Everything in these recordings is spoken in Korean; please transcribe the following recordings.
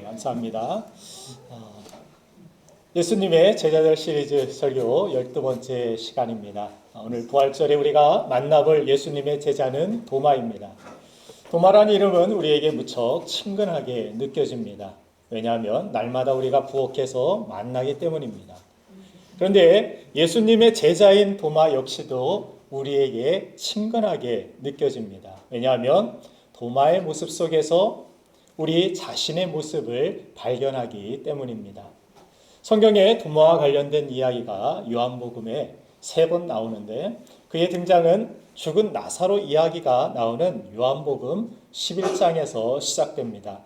감사합니다. 예수님의 제자들 시리즈 설교 12번째 시간입니다. 오늘 부활절에 우리가 만나볼 예수님의 제자는 도마입니다. 도마라는 이름은 우리에게 무척 친근하게 느껴집니다. 왜냐하면 날마다 우리가 부엌에서 만나기 때문입니다. 그런데 예수님의 제자인 도마 역시도 우리에게 친근하게 느껴집니다. 왜냐하면 도마의 모습 속에서 우리 자신의 모습을 발견하기 때문입니다. 성경에 도마와 관련된 이야기가 요한복음에 3번 나오는데 그의 등장은 죽은 나사로 이야기가 나오는 요한복음 11장에서 시작됩니다.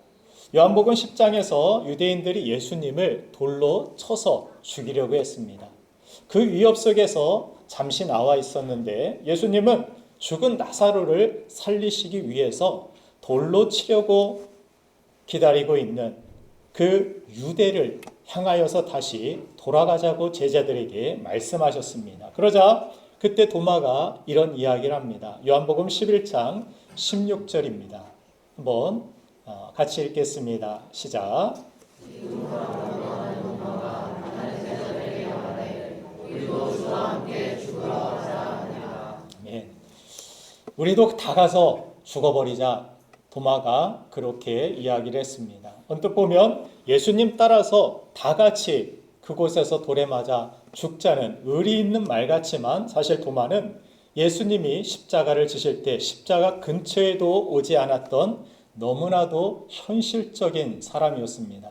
요한복음 10장에서 유대인들이 예수님을 돌로 쳐서 죽이려고 했습니다. 그 위협 속에서 잠시 나와 있었는데 예수님은 죽은 나사로를 살리시기 위해서 돌로 치려고 기다리고 있는 그 유대를 향하여서 다시 돌아가자고 제자들에게 말씀하셨습니다. 그러자 그때 도마가 이런 이야기를 합니다. 요한복음 11장 16절입니다. 한번 같이 읽겠습니다. 시작. 아멘. 우리도 다 가서 죽어버리자. 도마가 그렇게 이야기를 했습니다. 언뜻 보면 예수님 따라서 다 같이 그곳에서 돌에 맞아 죽자는 의리 있는 말 같지만 사실 도마는 예수님이 십자가를 지실 때 십자가 근처에도 오지 않았던 너무나도 현실적인 사람이었습니다.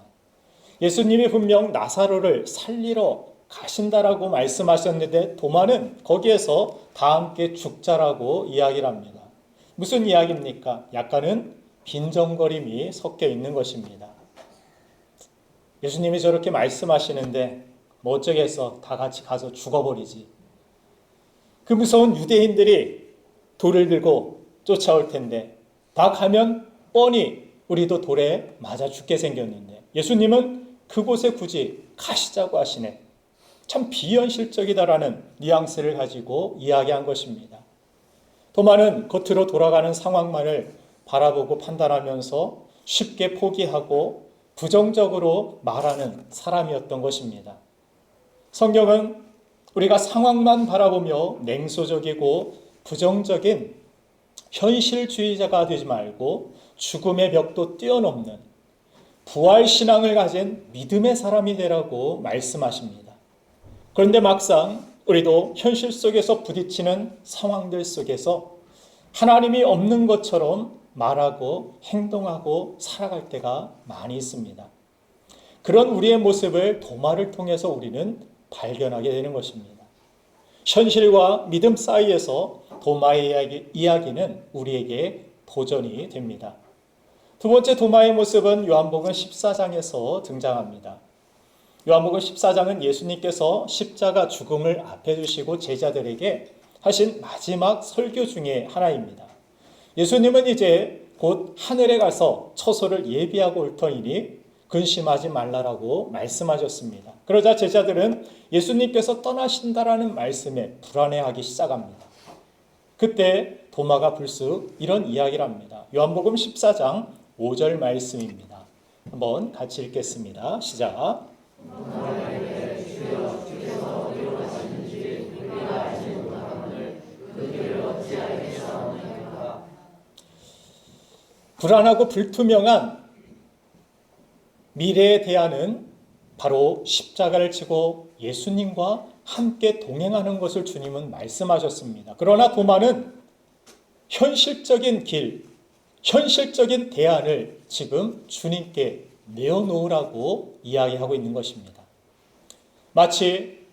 예수님이 분명 나사로를 살리러 가신다라고 말씀하셨는데 도마는 거기에서 다 함께 죽자라고 이야기를 합니다. 무슨 이야기입니까? 약간은 빈정거림이 섞여 있는 것입니다. 예수님이 저렇게 말씀하시는데 뭐 어쩌겠어, 다 같이 가서 죽어버리지. 그 무서운 유대인들이 돌을 들고 쫓아올 텐데 다 가면 뻔히 우리도 돌에 맞아 죽게 생겼는데 예수님은 그곳에 굳이 가시자고 하시네. 참 비현실적이다라는 뉘앙스를 가지고 이야기한 것입니다. 도마는 겉으로 돌아가는 상황만을 바라보고 판단하면서 쉽게 포기하고 부정적으로 말하는 사람이었던 것입니다. 성경은 우리가 상황만 바라보며 냉소적이고 부정적인 현실주의자가 되지 말고 죽음의 벽도 뛰어넘는 부활신앙을 가진 믿음의 사람이 되라고 말씀하십니다. 그런데 막상 우리도 현실 속에서 부딪히는 상황들 속에서 하나님이 없는 것처럼 말하고 행동하고 살아갈 때가 많이 있습니다. 그런 우리의 모습을 도마를 통해서 우리는 발견하게 되는 것입니다. 현실과 믿음 사이에서 도마의 이야기는 우리에게 도전이 됩니다. 두 번째 도마의 모습은 요한복음 14장에서 등장합니다. 요한복음 14장은 예수님께서 십자가 죽음을 앞에 두시고 제자들에게 하신 마지막 설교 중에 하나입니다. 예수님은 이제 곧 하늘에 가서 처소를 예비하고 올 터이니 근심하지 말라라고 말씀하셨습니다. 그러자 제자들은 예수님께서 떠나신다라는 말씀에 불안해하기 시작합니다. 그때 도마가 불쑥 이런 이야기를 합니다. 요한복음 14장 5절 말씀입니다. 한번 같이 읽겠습니다. 시작. 불안하고 불투명한 미래에 대하는 바로 십자가를 지고 예수님과 함께 동행하는 것을 주님은 말씀하셨습니다. 그러나 도마는 현실적인 길, 현실적인 대안을 지금 주님께 내어놓으라고 이야기하고 있는 것입니다. 마치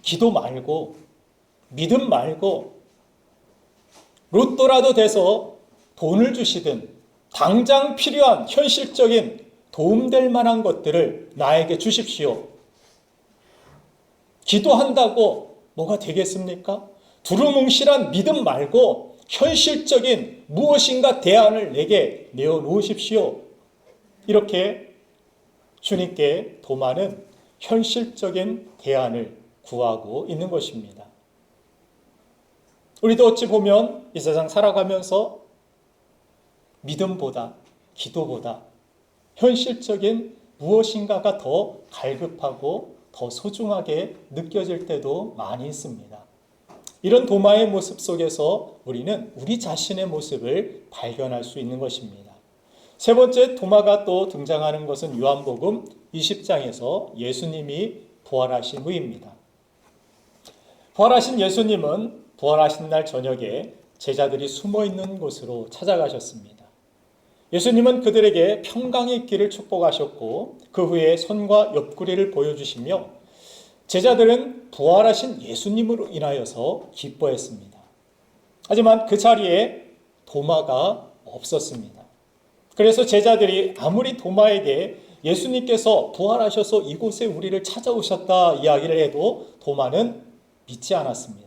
기도 말고 믿음 말고 로또라도 돼서 돈을 주시든 당장 필요한 현실적인 도움될 만한 것들을 나에게 주십시오. 기도한다고 뭐가 되겠습니까? 두루뭉실한 믿음 말고 현실적인 무엇인가 대안을 내게 내어놓으십시오. 이렇게 주님께 도마는 현실적인 대안을 구하고 있는 것입니다. 우리도 어찌 보면 이 세상 살아가면서 믿음보다 기도보다 현실적인 무엇인가가 더 갈급하고 더 소중하게 느껴질 때도 많이 있습니다. 이런 도마의 모습 속에서 우리는 우리 자신의 모습을 발견할 수 있는 것입니다. 세 번째 도마가 또 등장하는 것은 요한복음 20장에서 예수님이 부활하신 후입니다. 부활하신 예수님은 부활하신 날 저녁에 제자들이 숨어있는 곳으로 찾아가셨습니다. 예수님은 그들에게 평강의 있기를 축복하셨고 그 후에 손과 옆구리를 보여주시며 제자들은 부활하신 예수님으로 인하여서 기뻐했습니다. 하지만 그 자리에 도마가 없었습니다. 그래서 제자들이 아무리 도마에게 예수님께서 부활하셔서 이곳에 우리를 찾아오셨다 이야기를 해도 도마는 믿지 않았습니다.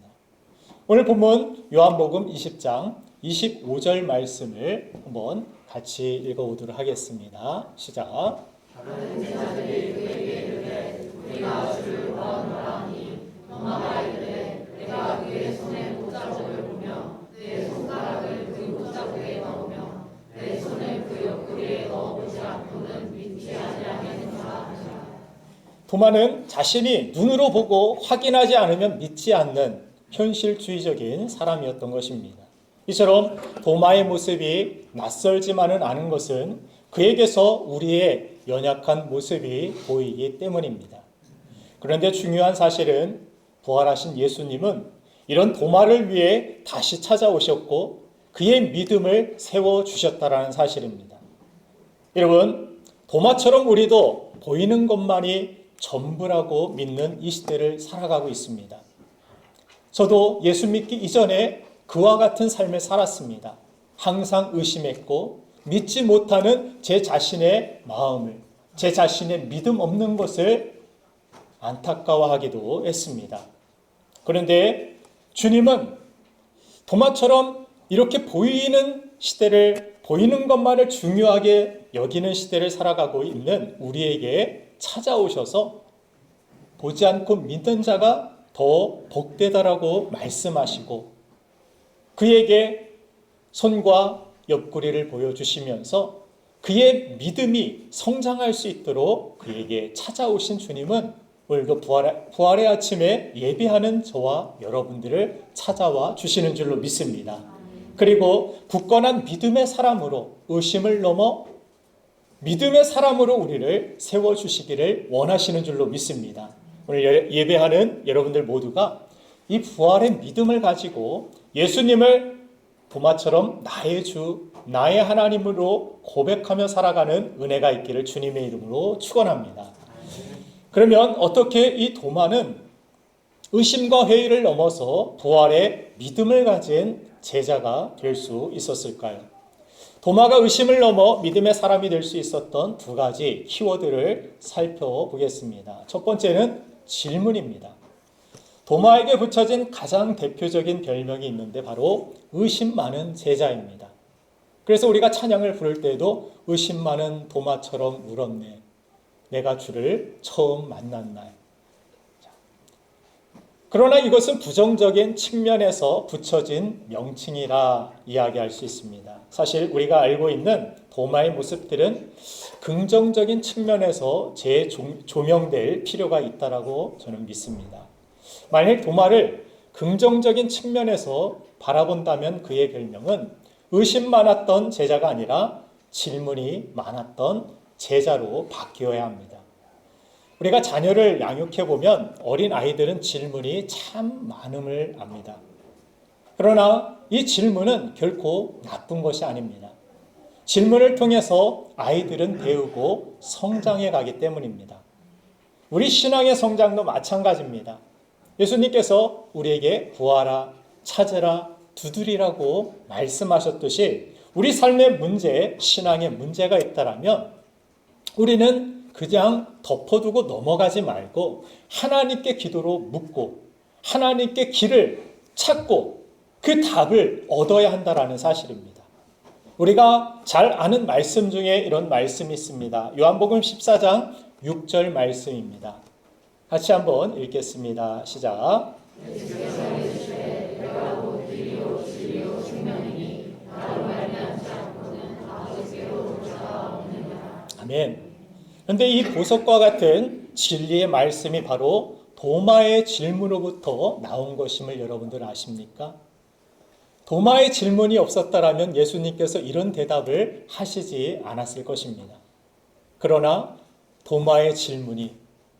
오늘 본문 요한복음 20장 25절 말씀을 한번 같이 읽어보도록 하겠습니다. 시작. 다른 제자들이 그에게 이르되 우리가 주를 보았노라니 도마가 이르되 내가 그의 손에 못자국을 보며 내 손가락을 그 못자국에 넣으며 내 손을 그 옆구리에 넣어보지 않고는 믿지 아니하겠노라 하시라. 도마는 자신이 눈으로 보고 확인하지 않으면 믿지 않는 현실주의적인 사람이었던 것입니다. 이처럼 도마의 모습이 낯설지만은 않은 것은 그에게서 우리의 연약한 모습이 보이기 때문입니다. 그런데 중요한 사실은 부활하신 예수님은 이런 도마를 위해 다시 찾아오셨고 그의 믿음을 세워주셨다는 사실입니다. 여러분, 도마처럼 우리도 보이는 것만이 전부라고 믿는 이 시대를 살아가고 있습니다. 저도 예수 믿기 이전에 그와 같은 삶을 살았습니다. 항상 의심했고 믿지 못하는 제 자신의 마음을, 제 자신의 믿음 없는 것을 안타까워하기도 했습니다. 그런데 주님은 도마처럼 이렇게 보이는 시대를, 보이는 것만을 중요하게 여기는 시대를 살아가고 있는 우리에게 찾아오셔서 보지 않고 믿는 자가 더 복되다라고 말씀하시고 그에게 손과 옆구리를 보여주시면서 그의 믿음이 성장할 수 있도록 그에게 찾아오신 주님은 오늘도 부활의 아침에 예배하는 저와 여러분들을 찾아와 주시는 줄로 믿습니다. 그리고 굳건한 믿음의 사람으로 의심을 넘어 믿음의 사람으로 우리를 세워주시기를 원하시는 줄로 믿습니다. 오늘 예배하는 여러분들 모두가 이 부활의 믿음을 가지고 예수님을 도마처럼 나의 주, 나의 하나님으로 고백하며 살아가는 은혜가 있기를 주님의 이름으로 축원합니다. 그러면 어떻게 이 도마는 의심과 회의를 넘어서 부활의 믿음을 가진 제자가 될 수 있었을까요? 도마가 의심을 넘어 믿음의 사람이 될 수 있었던 두 가지 키워드를 살펴보겠습니다. 첫 번째는 질문입니다. 도마에게 붙여진 가장 대표적인 별명이 있는데 바로 의심 많은 제자입니다. 그래서 우리가 찬양을 부를 때에도 의심 많은 도마처럼 울었네. 내가 주를 처음 만난 날. 그러나 이것은 부정적인 측면에서 붙여진 명칭이라 이야기할 수 있습니다. 사실 우리가 알고 있는 도마의 모습들은 긍정적인 측면에서 재조명될 필요가 있다고 저는 믿습니다. 만약 도마를 긍정적인 측면에서 바라본다면 그의 별명은 의심 많았던 제자가 아니라 질문이 많았던 제자로 바뀌어야 합니다. 우리가 자녀를 양육해보면 어린 아이들은 질문이 참 많음을 압니다. 그러나 이 질문은 결코 나쁜 것이 아닙니다. 질문을 통해서 아이들은 배우고 성장해 가기 때문입니다. 우리 신앙의 성장도 마찬가지입니다. 예수님께서 우리에게 구하라, 찾으라, 두드리라고 말씀하셨듯이 우리 삶의 문제, 신앙의 문제가 있다면 우리는 그냥 덮어두고 넘어가지 말고 하나님께 기도로 묻고 하나님께 길을 찾고 그 답을 얻어야 한다는 사실입니다. 우리가 잘 아는 말씀 중에 이런 말씀이 있습니다. 요한복음 14장 6절 말씀입니다. 같이 한번 읽겠습니다. 시작. 아멘. 그런데 이 보석과 같은 진리의 말씀이 바로 도마의 질문으로부터 나온 것임을 여러분들 아십니까? 도마의 질문이 없었다라면 예수님께서 이런 대답을 하시지 않았을 것입니다. 그러나 도마의 질문이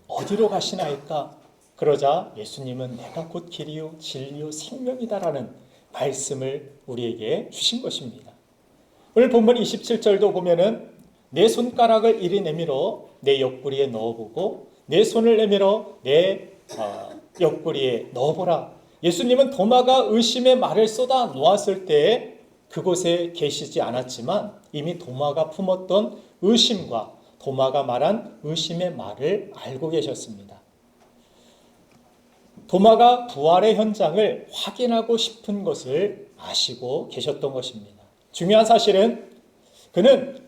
어디로 가시나이까? 그러자 예수님은 내가 곧 길이요 진리요 생명이다라는 말씀을 우리에게 주신 것입니다. 오늘 본문 27절도 보면은 내 손가락을 이리 내밀어 내 옆구리에 넣어보고 내 손을 내밀어 내 옆구리에 넣어보라. 예수님은 도마가 의심의 말을 쏟아 놓았을 때 그곳에 계시지 않았지만 이미 도마가 품었던 의심과 도마가 말한 의심의 말을 알고 계셨습니다. 도마가 부활의 현장을 확인하고 싶은 것을 아시고 계셨던 것입니다. 중요한 사실은 그는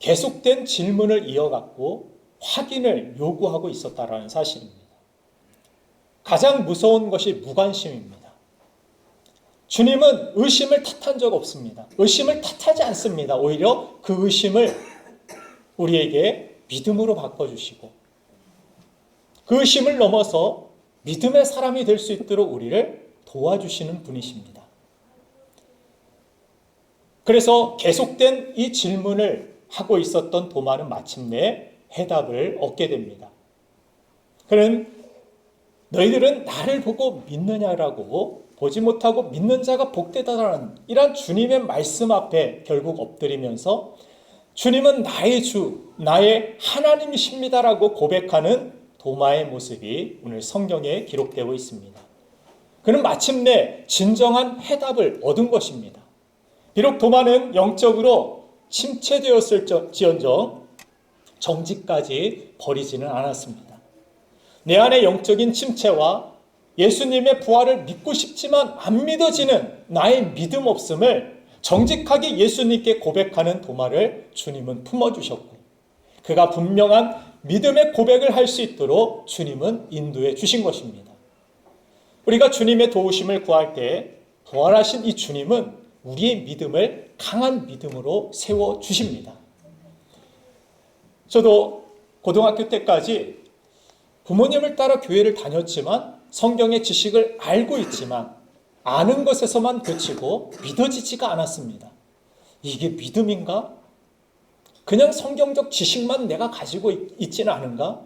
계속된 질문을 이어갔고 확인을 요구하고 있었다는 사실입니다. 가장 무서운 것이 무관심입니다. 주님은 의심을 탓한 적 없습니다. 의심을 탓하지 않습니다. 오히려 그 의심을 우리에게 믿음으로 바꿔주시고 그 의심을 넘어서 믿음의 사람이 될 수 있도록 우리를 도와주시는 분이십니다. 그래서 계속된 이 질문을 하고 있었던 도마는 마침내 해답을 얻게 됩니다. 그는 너희들은 나를 보고 믿느냐라고 보지 못하고 믿는 자가 복되다라는 이런 주님의 말씀 앞에 결국 엎드리면서 주님은 나의 주, 나의 하나님이십니다라고 고백하는 도마의 모습이 오늘 성경에 기록되고 있습니다. 그는 마침내 진정한 해답을 얻은 것입니다. 비록 도마는 영적으로 침체되었을지언정 정직까지 버리지는 않았습니다. 내 안의 영적인 침체와 예수님의 부활을 믿고 싶지만 안 믿어지는 나의 믿음 없음을 정직하게 예수님께 고백하는 도마를 주님은 품어주셨고 그가 분명한 믿음의 고백을 할 수 있도록 주님은 인도해 주신 것입니다. 우리가 주님의 도우심을 구할 때 부활하신 이 주님은 우리의 믿음을 강한 믿음으로 세워주십니다. 저도 고등학교 때까지 부모님을 따라 교회를 다녔지만 성경의 지식을 알고 있지만 아는 것에서만 그치고 믿어지지가 않았습니다. 이게 믿음인가? 그냥 성경적 지식만 내가 가지고 있지는 않은가?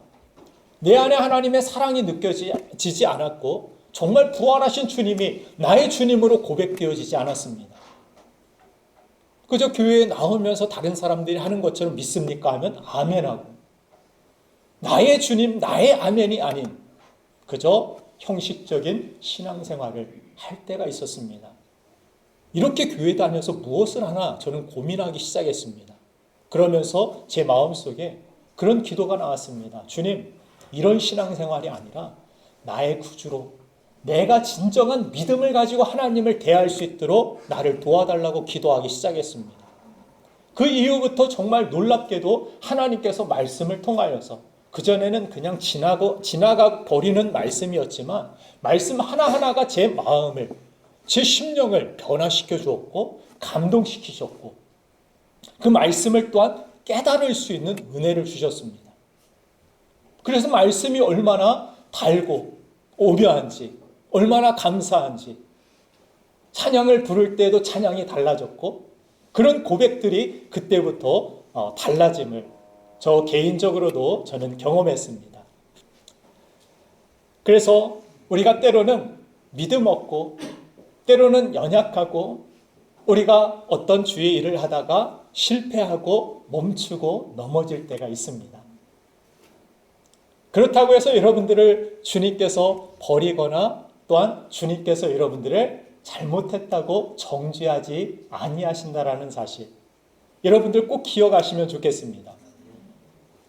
내 안에 하나님의 사랑이 느껴지지 않았고 정말 부활하신 주님이 나의 주님으로 고백되어지지 않았습니다. 그저 교회에 나오면서 다른 사람들이 하는 것처럼 믿습니까? 하면 아멘하고 나의 주님, 나의 아멘이 아닌 그저 형식적인 신앙생활을 할 때가 있었습니다. 이렇게 교회 다녀서 무엇을 하나 저는 고민하기 시작했습니다. 그러면서 제 마음속에 그런 기도가 나왔습니다. 주님, 이런 신앙생활이 아니라 나의 구주로 내가 진정한 믿음을 가지고 하나님을 대할 수 있도록 나를 도와달라고 기도하기 시작했습니다. 그 이후부터 정말 놀랍게도 하나님께서 말씀을 통하여서 그전에는 그냥 지나가 버리는 말씀이었지만 말씀 하나하나가 제 마음을, 제 심령을 변화시켜 주었고 감동시키셨고 그 말씀을 또한 깨달을 수 있는 은혜를 주셨습니다. 그래서 말씀이 얼마나 달고 오묘한지 얼마나 감사한지 찬양을 부를 때도 찬양이 달라졌고 그런 고백들이 그때부터 달라짐을 저 개인적으로도 저는 경험했습니다. 그래서 우리가 때로는 믿음 없고 때로는 연약하고 우리가 어떤 주의 일을 하다가 실패하고 멈추고 넘어질 때가 있습니다. 그렇다고 해서 여러분들을 주님께서 버리거나 또한 주님께서 여러분들을 잘못했다고 정죄하지 아니하신다라는 사실 여러분들 꼭 기억하시면 좋겠습니다.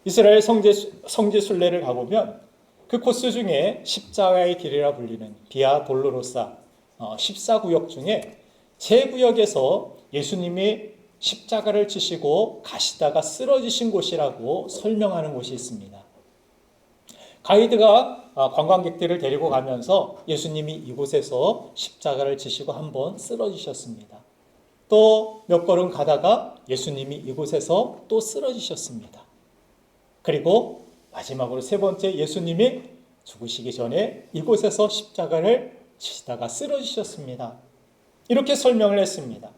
이스라엘 성지 순례를 가보면 그 코스 중에 십자가의 길이라 불리는 비아 돌로로사 14구역 중에 제 구역에서 예수님이 십자가를 지시고 가시다가 쓰러지신 곳이라고 설명하는 곳이 있습니다. 가이드가 관광객들을 데리고 가면서 예수님이 이곳에서 십자가를 지시고 한번 쓰러지셨습니다. 또 몇 걸음 가다가 예수님이 이곳에서 또 쓰러지셨습니다. 그리고 마지막으로 세 번째, 예수님이 죽으시기 전에 이곳에서 십자가를 지시다가 쓰러지셨습니다. 이렇게 설명을 했습니다.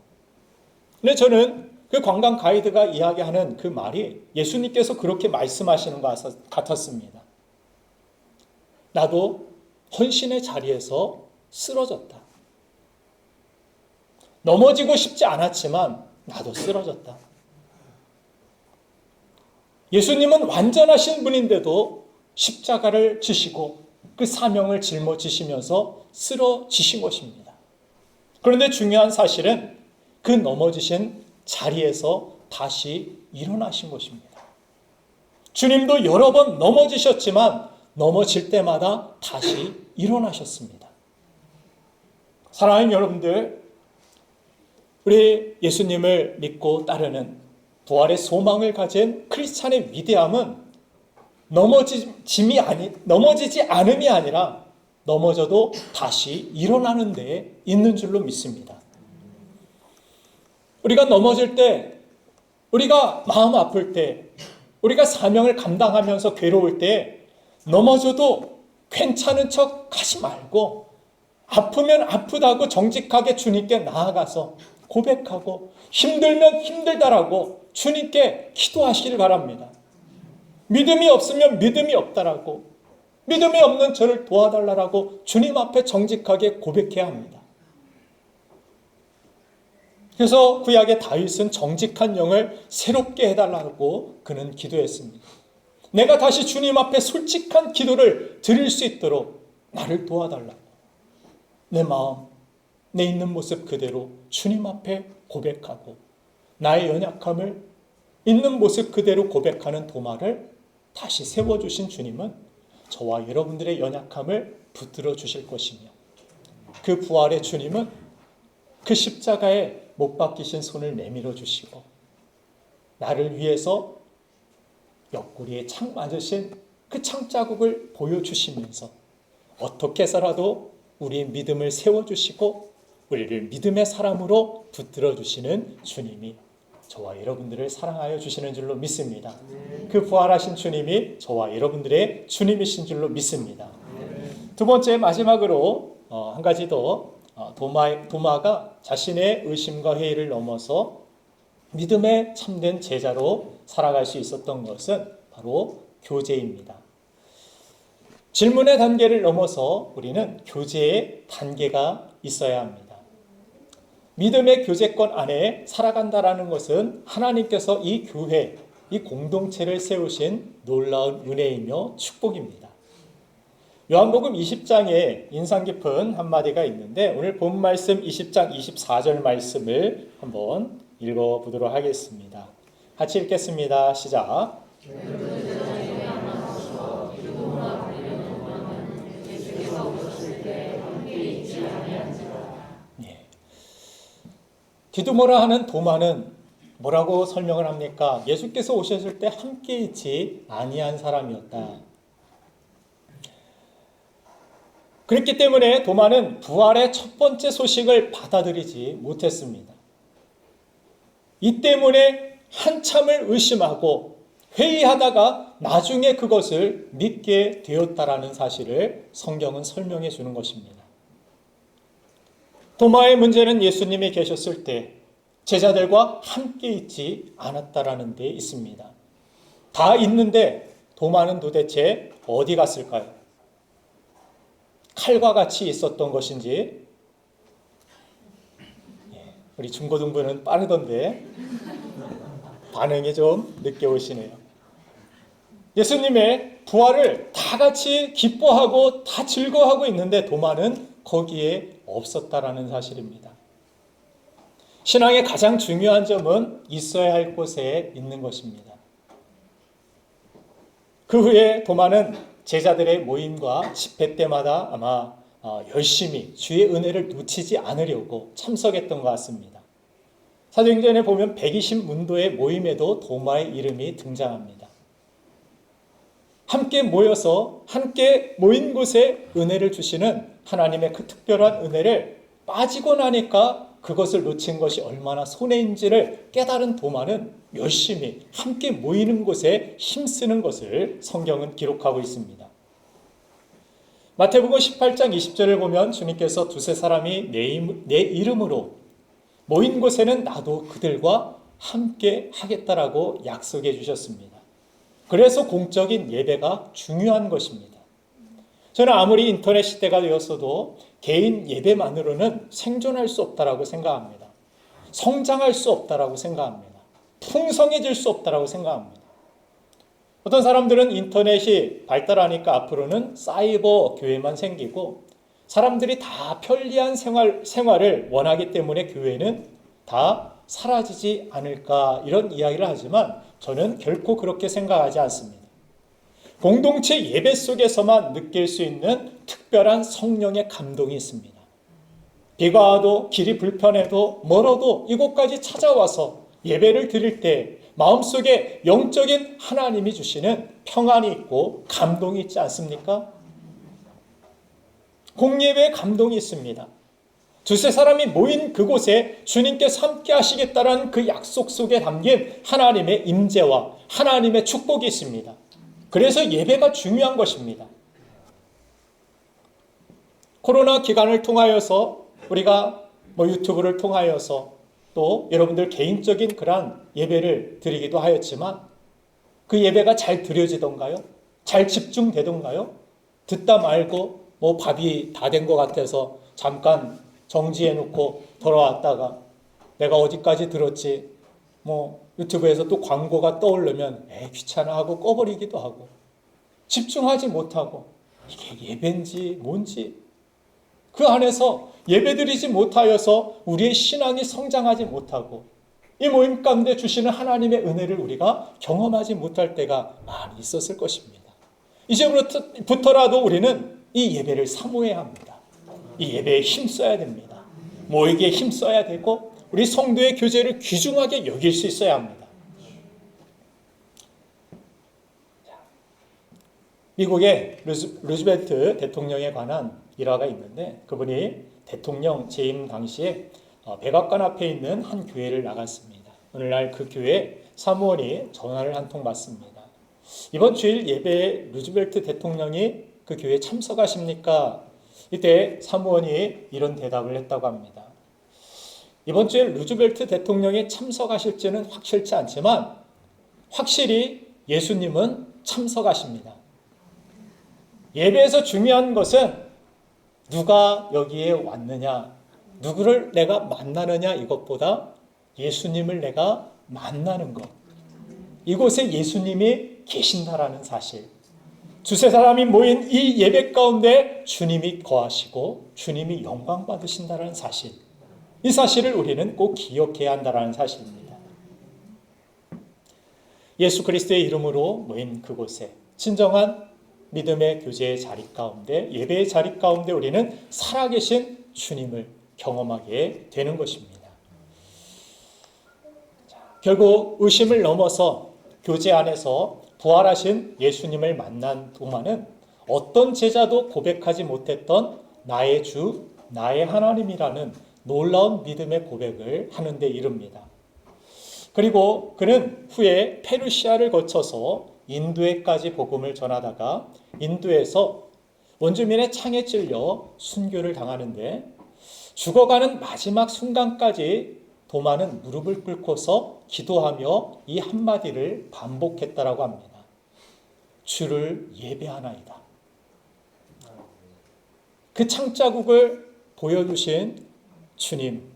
근데 저는 그 관광 가이드가 이야기하는 그 말이 예수님께서 그렇게 말씀하시는 것 같았습니다. 나도 헌신의 자리에서 쓰러졌다. 넘어지고 싶지 않았지만 나도 쓰러졌다. 예수님은 완전하신 분인데도 십자가를 지시고 그 사명을 짊어지시면서 쓰러지신 것입니다. 그런데 중요한 사실은 그 넘어지신 자리에서 다시 일어나신 것입니다. 주님도 여러 번 넘어지셨지만 넘어질 때마다 다시 일어나셨습니다. 사랑하는 여러분들, 우리 예수님을 믿고 따르는 부활의 소망을 가진 크리스찬의 위대함은 넘어지지 않음이 아니라 넘어져도 다시 일어나는 데에 있는 줄로 믿습니다. 우리가 넘어질 때, 우리가 마음 아플 때, 우리가 사명을 감당하면서 괴로울 때 넘어져도 괜찮은 척 하지 말고 아프면 아프다고 정직하게 주님께 나아가서 고백하고 힘들면 힘들다라고 주님께 기도하시길 바랍니다. 믿음이 없으면 믿음이 없다라고, 믿음이 없는 저를 도와달라고 주님 앞에 정직하게 고백해야 합니다. 그래서 구약의 다윗은 정직한 영을 새롭게 해달라고 그는 기도했습니다. 내가 다시 주님 앞에 솔직한 기도를 드릴 수 있도록 나를 도와달라고, 내 마음, 내 있는 모습 그대로 주님 앞에 고백하고 나의 연약함을 있는 모습 그대로 고백하는 도마를 다시 세워주신 주님은 저와 여러분들의 연약함을 붙들어 주실 것이며, 그 부활의 주님은 그 십자가에 못 박히신 손을 내밀어 주시고 나를 위해서 옆구리에 창 맞으신 그 창자국을 보여주시면서 어떻게 해서라도 우리의 믿음을 세워주시고 우리를 믿음의 사람으로 붙들어 주시는 주님이 저와 여러분들을 사랑하여 주시는 줄로 믿습니다. 그 부활하신 주님이 저와 여러분들의 주님이신 줄로 믿습니다. 두 번째, 마지막으로 한 가지 더, 도마가 자신의 의심과 회의를 넘어서 믿음의 참된 제자로 살아갈 수 있었던 것은 바로 교제입니다. 질문의 단계를 넘어서 우리는 교제의 단계가 있어야 합니다. 믿음의 교제권 안에 살아간다라는 것은 하나님께서 이 교회, 이 공동체를 세우신 놀라운 은혜이며 축복입니다. 요한복음 20장에 인상 깊은 한마디가 있는데 오늘 본 말씀 20장 24절 말씀을 한번 읽어보도록 하겠습니다. 같이 읽겠습니다. 시작. 디두모라 하는 도마는 뭐라고 설명을 합니까? 예수께서 오셨을 때 함께 있지 아니한 사람이었다. 그렇기 때문에 도마는 부활의 첫 번째 소식을 받아들이지 못했습니다. 이 때문에 한참을 의심하고 회의하다가 나중에 그것을 믿게 되었다라는 사실을 성경은 설명해 주는 것입니다. 도마의 문제는 예수님이 계셨을 때 제자들과 함께 있지 않았다라는 데 있습니다. 다 있는데 도마는 도대체 어디 갔을까요? 칼과 같이 있었던 것인지, 우리 중고등부는 빠르던데 반응이 좀 늦게 오시네요. 예수님의 부활을 다 같이 기뻐하고 다 즐거워하고 있는데 도마는 거기에 없었다라는 사실입니다. 신앙의 가장 중요한 점은 있어야 할 곳에 있는 것입니다. 그 후에 도마는 제자들의 모임과 집회 때마다 아마 열심히 주의 은혜를 놓치지 않으려고 참석했던 것 같습니다. 사도행전에 보면 120문도의 모임에도 도마의 이름이 등장합니다. 함께 모여서 함께 모인 곳에 은혜를 주시는 하나님의 그 특별한 은혜를 빠지고 나니까 그것을 놓친 것이 얼마나 손해인지를 깨달은 도마는 열심히 함께 모이는 곳에 힘쓰는 것을 성경은 기록하고 있습니다. 마태복음 18장 20절을 보면 주님께서 두세 사람이 내 이름으로 모인 곳에는 나도 그들과 함께 하겠다라고 약속해 주셨습니다. 그래서 공적인 예배가 중요한 것입니다. 저는 아무리 인터넷 시대가 되었어도 개인 예배만으로는 생존할 수 없다라고 생각합니다. 성장할 수 없다라고 생각합니다. 풍성해질 수 없다라고 생각합니다. 어떤 사람들은 인터넷이 발달하니까 앞으로는 사이버 교회만 생기고 사람들이 다 편리한 생활을 원하기 때문에 교회는 다 사라지지 않을까 이런 이야기를 하지만 저는 결코 그렇게 생각하지 않습니다. 공동체 예배 속에서만 느낄 수 있는 특별한 성령의 감동이 있습니다. 비가 와도 길이 불편해도 멀어도 이곳까지 찾아와서 예배를 드릴 때 마음속에 영적인 하나님이 주시는 평안이 있고 감동이 있지 않습니까? 공예배에 감동이 있습니다. 두세 사람이 모인 그곳에 주님께서 함께 하시겠다는 그 약속 속에 담긴 하나님의 임재와 하나님의 축복이 있습니다. 그래서 예배가 중요한 것입니다. 코로나 기간을 통하여서 우리가 유튜브를 통하여서 또 여러분들 개인적인 그러한 예배를 드리기도 하였지만 그 예배가 잘 드려지던가요? 잘 집중되던가요? 듣다 말고 밥이 다 된 것 같아서 잠깐 정지해 놓고 돌아왔다가 내가 어디까지 들었지? 유튜브에서 또 광고가 떠오르면 귀찮아 하고 꺼버리기도 하고 집중하지 못하고 이게 예배인지 뭔지 그 안에서 예배드리지 못하여서 우리의 신앙이 성장하지 못하고 이 모임 가운데 주시는 하나님의 은혜를 우리가 경험하지 못할 때가 많이 있었을 것입니다. 이제부터라도 우리는 이 예배를 사모해야 합니다. 이 예배에 힘써야 됩니다. 모이기에 힘써야 되고 우리 성도의 교제를 귀중하게 여길 수 있어야 합니다. 미국의 루즈벨트 대통령에 관한 일화가 있는데 그분이 대통령 재임 당시에 백악관 앞에 있는 한 교회를 나갔습니다. 오늘날 그 교회 사무원이 전화를 한 통 받습니다. 이번 주일 예배에 루즈벨트 대통령이 그 교회에 참석하십니까? 이때 사무원이 이런 대답을 했다고 합니다. 이번 주에 루즈벨트 대통령이 참석하실지는 확실치 않지만 확실히 예수님은 참석하십니다. 예배에서 중요한 것은 누가 여기에 왔느냐, 누구를 내가 만나느냐 이것보다 예수님을 내가 만나는 것. 이곳에 예수님이 계신다라는 사실. 두세 사람이 모인 이 예배 가운데 주님이 거하시고 주님이 영광 받으신다는 사실. 이 사실을 우리는 꼭 기억해야 한다는 사실입니다. 예수 그리스도의 이름으로 모인 그곳에 진정한 믿음의 교제의 자리 가운데 예배의 자리 가운데 우리는 살아계신 주님을 경험하게 되는 것입니다. 결국 의심을 넘어서 교제 안에서 부활하신 예수님을 만난 도마는 어떤 제자도 고백하지 못했던 나의 주, 나의 하나님이라는 놀라운 믿음의 고백을 하는 데 이릅니다. 그리고 그는 후에 페르시아를 거쳐서 인도에까지 복음을 전하다가 인도에서 원주민의 창에 찔려 순교를 당하는데 죽어가는 마지막 순간까지 도마는 무릎을 꿇고서 기도하며 이 한마디를 반복했다라고 합니다. 주를 예배하나이다. 그 창자국을 보여주신 주님,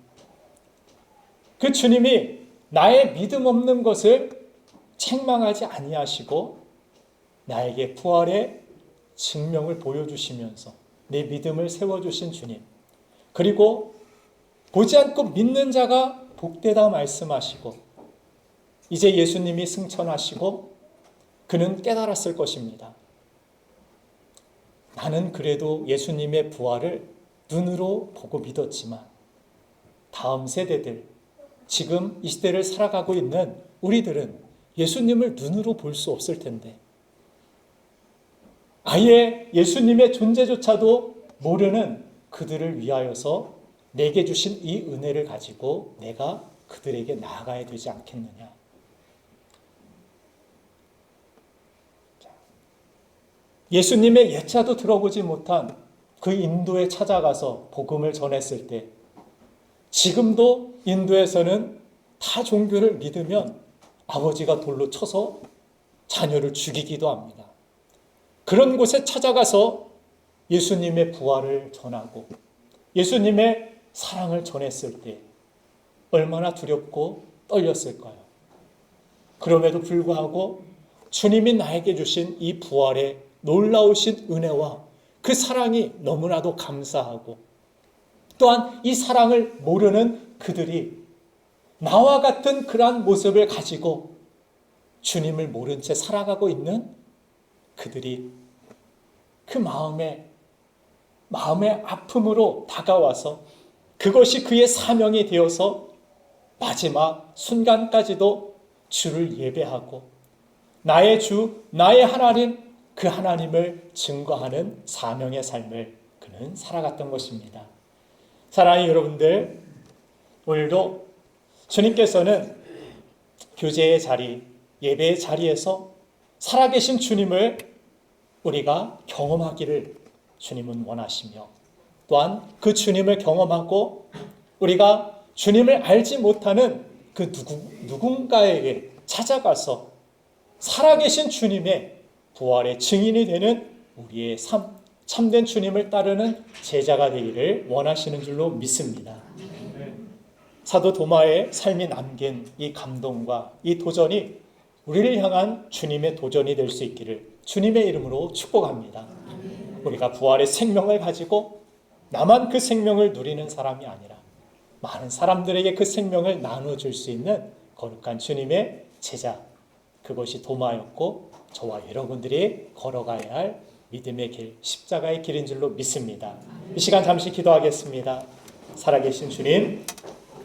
그 주님이 나의 믿음 없는 것을 책망하지 아니하시고 나에게 부활의 증명을 보여주시면서 내 믿음을 세워주신 주님, 그리고 보지 않고 믿는 자가 복되다 말씀하시고 이제 예수님이 승천하시고 그는 깨달았을 것입니다. 나는 그래도 예수님의 부활을 눈으로 보고 믿었지만 다음 세대들, 지금 이 시대를 살아가고 있는 우리들은 예수님을 눈으로 볼 수 없을 텐데 아예 예수님의 존재조차도 모르는 그들을 위하여서 내게 주신 이 은혜를 가지고 내가 그들에게 나아가야 되지 않겠느냐. 예수님의 예자도 들어보지 못한 그 인도에 찾아가서 복음을 전했을 때 지금도 인도에서는 타 종교를 믿으면 아버지가 돌로 쳐서 자녀를 죽이기도 합니다. 그런 곳에 찾아가서 예수님의 부활을 전하고 예수님의 사랑을 전했을 때 얼마나 두렵고 떨렸을까요? 그럼에도 불구하고 주님이 나에게 주신 이 부활의 놀라우신 은혜와 그 사랑이 너무나도 감사하고 또한 이 사랑을 모르는 그들이 나와 같은 그러한 모습을 가지고 주님을 모른 채 살아가고 있는 그들이 그 마음의 아픔으로 다가와서 그것이 그의 사명이 되어서 마지막 순간까지도 주를 예배하고 나의 주, 나의 하나님, 그 하나님을 증거하는 사명의 삶을 그는 살아갔던 것입니다. 사랑하는 여러분들, 오늘도 주님께서는 교제의 자리, 예배의 자리에서 살아계신 주님을 우리가 경험하기를 주님은 원하시며 또한 그 주님을 경험하고 우리가 주님을 알지 못하는 그 누군가에게 찾아가서 살아계신 주님의 부활의 증인이 되는 우리의 삶, 참된 주님을 따르는 제자가 되기를 원하시는 줄로 믿습니다. 사도 도마의 삶이 남긴 이 감동과 이 도전이 우리를 향한 주님의 도전이 될 수 있기를 주님의 이름으로 축복합니다. 우리가 부활의 생명을 가지고 나만 그 생명을 누리는 사람이 아니라 많은 사람들에게 그 생명을 나눠줄 수 있는 거룩한 주님의 제자, 그것이 도마였고 저와 여러분들이 걸어가야 할 믿음의 길, 십자가의 길인 줄로 믿습니다. 이 시간 잠시 기도하겠습니다. 살아계신 주님,